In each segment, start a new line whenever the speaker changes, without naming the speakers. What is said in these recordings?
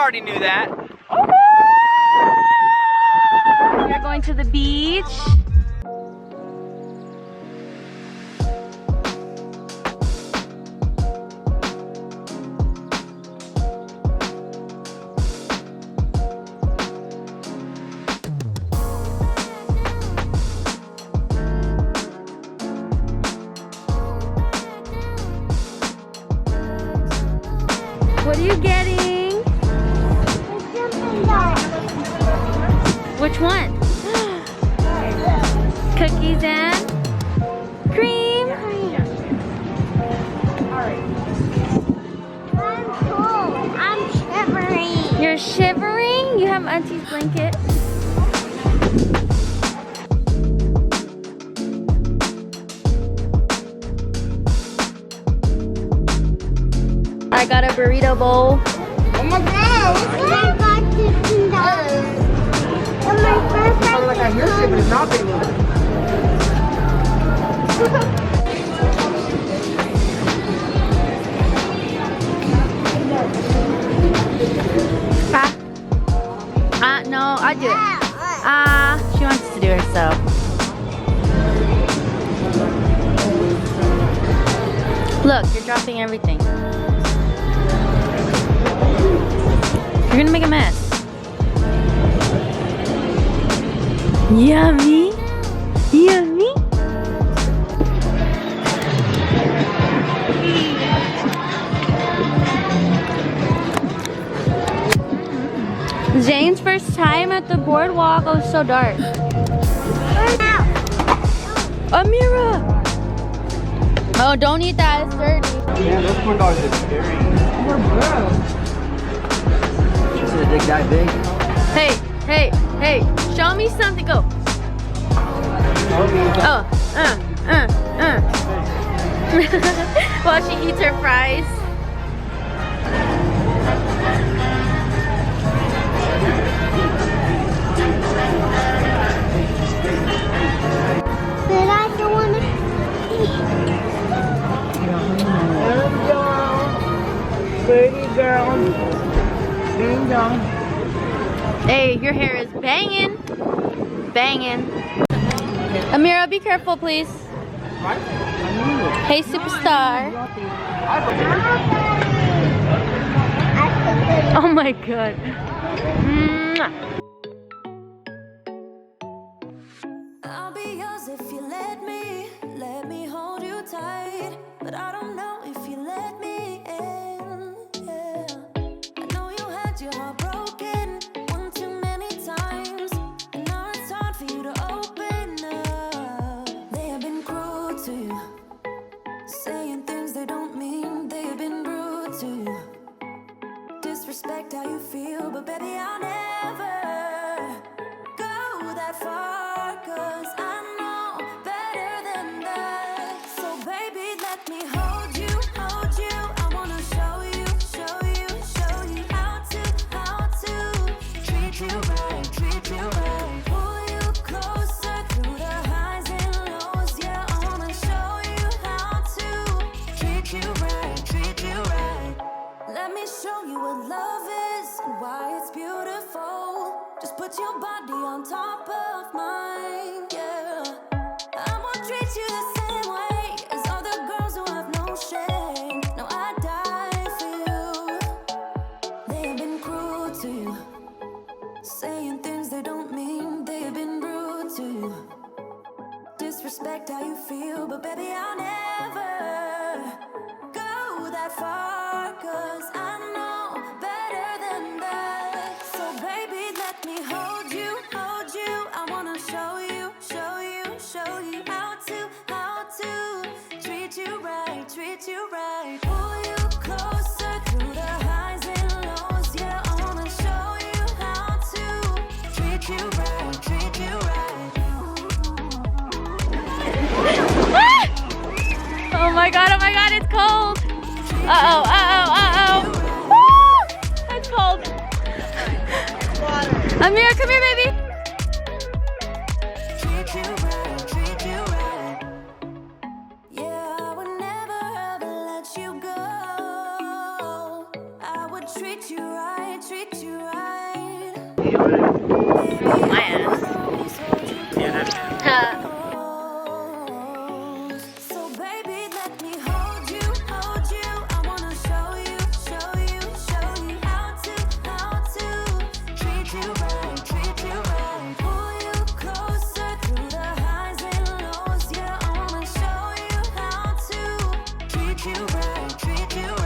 already knew that.
We're going to the beach. What are you getting? Which one? Cookies and cream.
I'm cold. I'm shivering.
You're shivering? You have Auntie's blanket. I got a burrito bowl.
Oh my God! I got $15. And my first time.
Like I hear shit, but it's not big.
No, I do it. She wants to do it herself. Look, you're dropping everything. You're gonna make a mess. Yummy. Yummy. Zane's first time at the boardwalk. Oh, it's so dark. Amira! Oh, don't eat that. It's dirty.
Yeah, those corn dogs are scary. She's gonna dig that big.
Hey, hey, hey. Show me something. Go. Oh, While she eats her fries.
But I don't want to
Pretty girl. Ding dong.
Hey, your hair is banging. Banging. Amira, be careful, please. Hey, superstar. Oh my God. Mwah.
I'll be yours if you let me hold you tight. But I don't know if you let me in. Yeah. I know you had your heart broken one too many times, and now it's hard for you to open up. They have been cruel to you, saying things they don't mean. They have been rude to you, disrespect how you feel. But baby, I'll never go that far, 'cause I know better than that. So baby, let me hold you, hold you. I wanna show you, show you, show you how to treat you right, treat you right. Pull you closer through the highs and lows. Yeah, I wanna show you how to treat you right, treat you right. Let me show you what love is and why it's beautiful. Just put your body on top of mine, yeah. I won't treat you the same way as other girls who have no shame. No, I die for you. They have been cruel to you, saying things they don't mean. They have been rude to you, disrespect how you feel. But baby, I'll never go that far, 'cause I know better than that. So baby, let me hold you, hold you. I wanna show you, show you, show you how to treat you right, treat you right. Pull you closer through the highs and lows. Yeah, I wanna show you how to treat you right, treat you right.
Oh my God, it's cold. Uh-oh, uh-oh, uh-oh. Woo! It's cold. Amira, come here, baby.
Treat you right, treat you right. Yeah, I would never ever let you go. I would treat you right, treat you
My ass.
So baby, let me hold you, hold you. I wanna show you, show you, show you how to treat you right, treat you right. Pull you closer through the highs and lows. Yeah, I wanna show you how to treat you right, treat you right.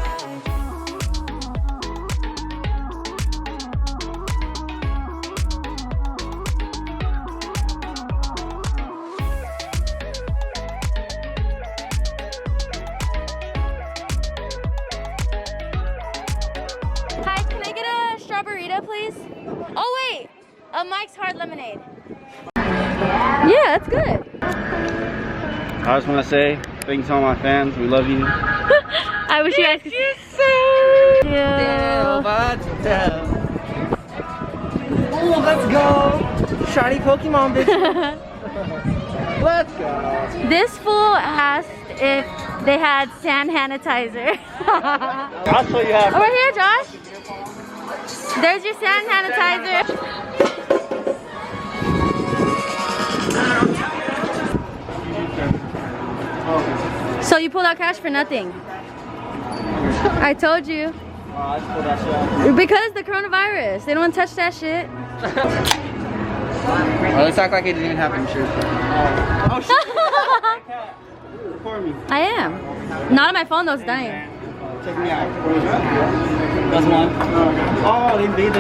Hi, can I get a strawberryta, please? Oh wait, a Mike's Hard Lemonade. Yeah, that's good.
I just want to say thanks to all my fans. We love you.
I wish you guys could see.
Oh, let's go. Shiny Pokemon, bitch. Let's go.
This fool asked if they had sand sanitizer.
I'll show you how.
Over here, Josh. There's your sand sanitizer. So you pulled out cash for nothing. I told you.
I just pulled that shit out.
Because the coronavirus. They don't want to touch that shit.
Oh, let's act like it didn't even happen, sure.
Oh shit! Record me.
I am. Not on my phone though, it's dying.
Check me out. That's one. Oh, they made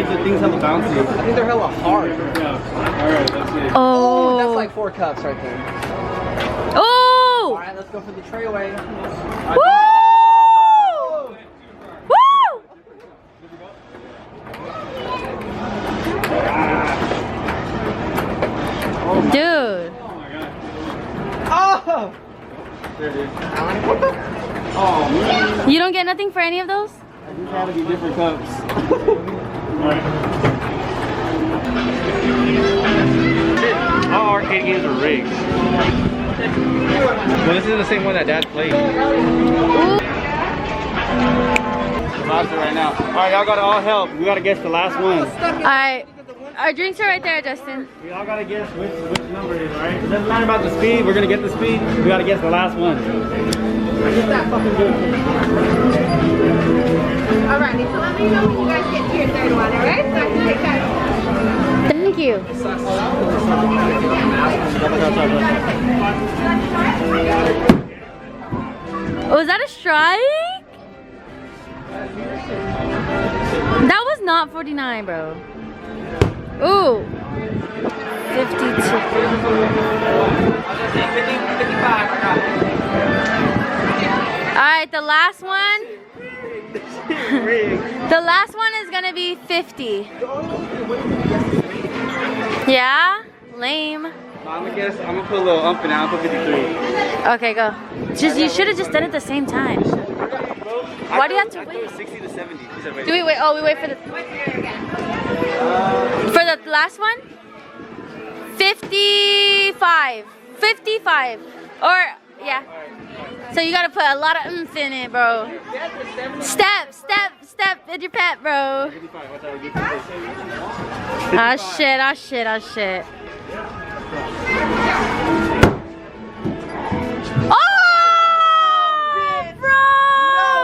the things hella bouncy.
I think they're hella hard.
Alright, that's it.
Oh.
That's like 4 cups right there.
Oh.
Alright, let's go for the trayway.
Woo! Woo! Dude.
Oh!
There it is. Oh man.
You don't get nothing for any of those?
These had to be different cups. Alright. All arcade games are rigged. Well, this is the same one that Dad played. Lost it right now. Alright, y'all gotta all help. We gotta guess the last one.
Alright. Our drinks are right there, Justin.
We all gotta guess which number it is, alright? It doesn't matter about the speed. We're gonna get the speed. We gotta guess the last one. Get that fucking good.
Alright, so let me know when you guys get to your third one, alright? So I can take that.
Thank you. Was that a strike? That was not 49, bro. Ooh. 52. Alright, the last one. The last one is gonna be 50. Yeah? Lame.
I'm gonna put a little ump in it. I'll put 53.
Okay, go. You should have just done it at the same time. Why do you have to wait?
60 to 70.
Do we wait? Oh, we wait for the last one? 55. 55. Or, yeah. So you gotta put a lot of oomph in it, bro. Step with your pet, bro. Ah shit, ah shit, ah shit. Oh, bro!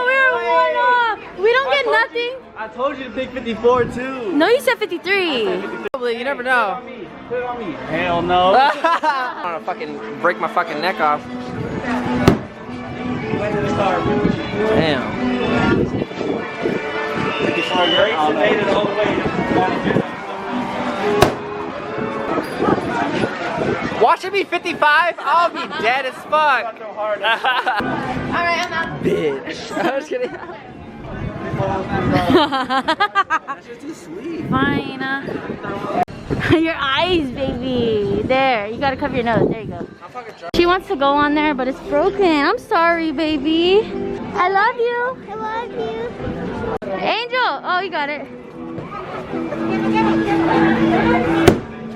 We're one off. We don't get nothing.
I told you to pick 54 too.
No, you said 53.
Probably, you never know.
Put it on me. Hell no.
I'm gonna fucking break my fucking neck off. Damn. Watch it be 55, I'll be dead as fuck.
Alright, I'm out.
Bitch. I was kidding. That's just too sweet.
Fine. Your eyes, baby. There, you gotta cover your nose. There you go. She wants to go on there, but it's broken. I'm sorry, baby. I love you.
I love you.
Angel. Oh, you got it.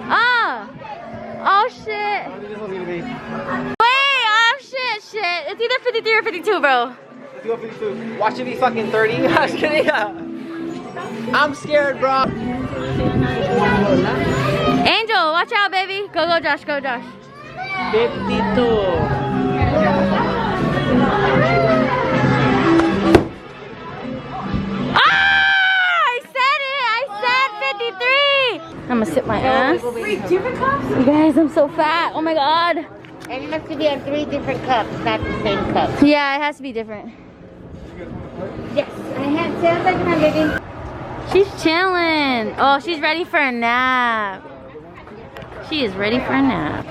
Ah. Oh, shit. Wait. Oh, shit. It's either 53 or 52, bro.
Let's go 52.
Watch it be fucking 30. I was kidding. I'm scared, bro.
Angel, watch out, baby. Go, go, Josh. Go, Josh.
52.
I'm gonna sit my ass. 3 different cups? You guys, I'm so fat. Oh my god.
And it has to be on 3 different cups, not the same cup.
Yeah, it has to be different.
Yes, I have. Say like my baby.
She's chilling. Oh, she's ready for a nap. She is ready for a nap.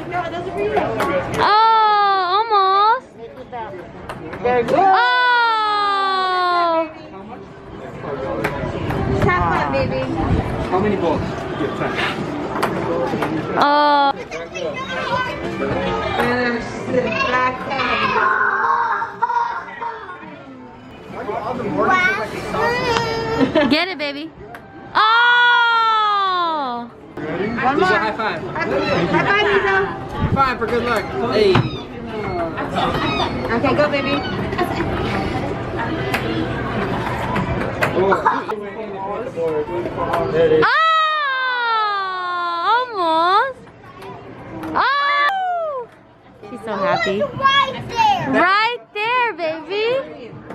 Oh, almost.
There you go.
Oh.
Top one, baby.
How many balls? You get 10.
Oh. Get it, baby. Oh.
One more. High five.
High five, Nico.
High five for good luck. Hey.
Okay, go, baby.
There it is.
Oh. Almost. Oh. She's so happy.
Right there.
Right there, baby.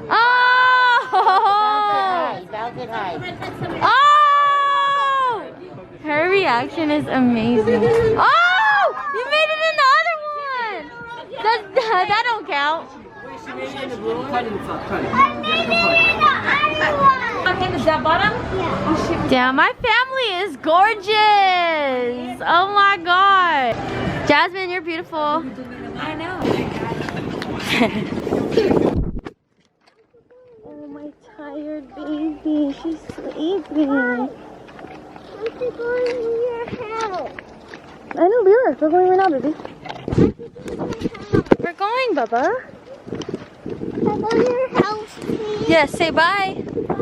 Oh.
Bounce it high.
Oh! Her reaction is amazing. Oh! You made it in the other one! That don't count.
She made it in the blue one. Cut it inside. Cut it.
I made it in the other one.
Okay, is that bottom? Yeah. Damn, my family is gorgeous. Oh my god. Jasmine, you're beautiful.
I know.
Oh, my tired baby. She's sleeping.
I'm going to your house.
I know, we are. We're going right now, baby. We're going, Bubba.
I'm going to your house, please.
Yes, say bye.
Bye.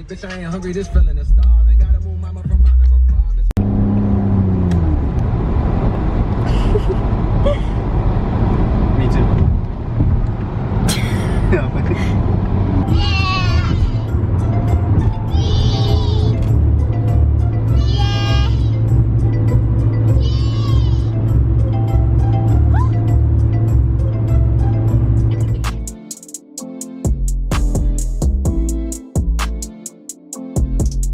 Bitch, I ain't hungry, this feeling is starving.